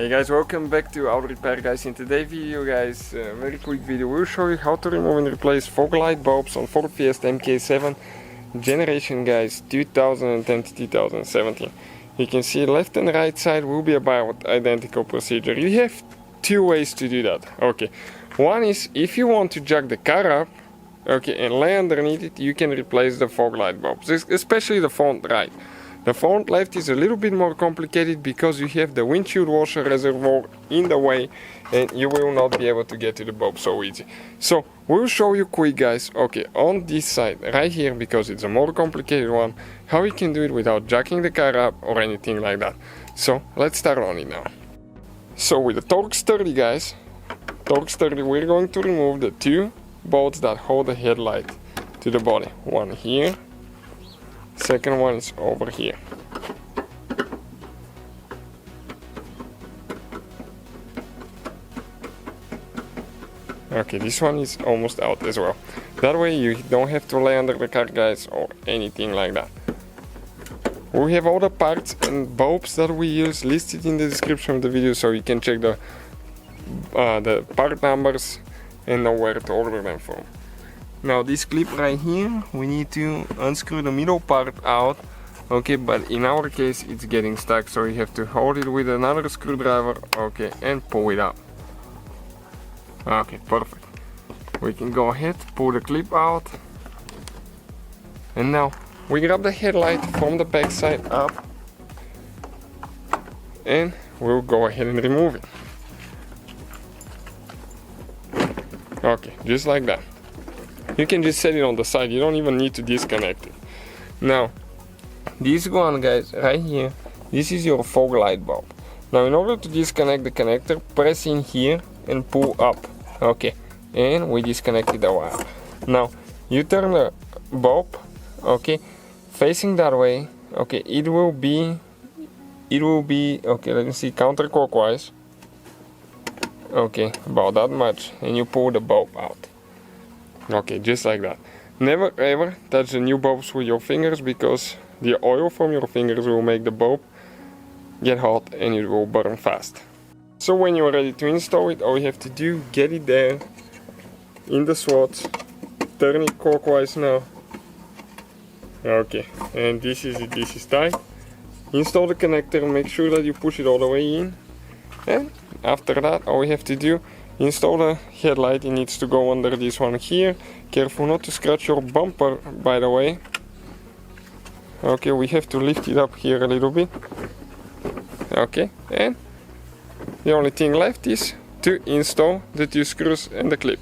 Hey guys, welcome back to Auto Repair guys. In today's video guys, very quick video, we'll show you how to remove and replace fog light bulbs on Ford Fiesta Mk7 generation guys 2010 to 2017. You can see left and right side will be about identical procedure. You have two ways to do that. Okay, one is if you want to jack the car up, okay, and lay underneath it, you can replace the fog light bulbs, especially the front right. The front left is a little bit more complicated because you have the windshield washer reservoir in the way and you will not be able to get to the bulb so easy. So we'll show you quick guys, okay, on this side right here, because it's a more complicated one, how you can do it without jacking the car up or anything like that. So let's start on it now. So with the Torx 30 guys, Torx 30, we're going to remove the two bolts that hold the headlight to the body. One here. Second one is over here. Okay, this one is almost out as well. That way you don't have to lay under the car guys or anything like that. We have all the parts and bulbs that we use listed in the description of the video, so you can check the part numbers and know where to order them from. Now this clip right here, we need to unscrew the middle part out, okay, but in our case it's getting stuck, so you have to hold it with another screwdriver, okay, and pull it out. Okay, perfect. We can go ahead, pull the clip out, and now we grab the headlight from the back side up, and we'll go ahead and remove it. Okay, just like that. You can just set it on the side, you don't even need to disconnect it. Now, this one guys, right here, this is your fog light bulb. Now in order to disconnect the connector, press in here and pull up. Okay, and we disconnected the wire. Now, you turn the bulb, okay, facing that way, okay, it will be, okay, let me see, counterclockwise. Okay, about that much, and you pull the bulb out. Okay, just like that. Never ever touch the new bulbs with your fingers, because the oil from your fingers will make the bulb get hot and it will burn fast. So when you're ready to install it, all you have to do, get it there in the slots, turn it clockwise now. Okay, and this is it, this is tight. Install the connector, make sure that you push it all the way in, and after that all you have to do, install the headlight. It needs to go under this one here. Careful not to scratch your bumper, by the way. Okay, we have to lift it up here a little bit. Okay, and the only thing left is to install the two screws and the clip.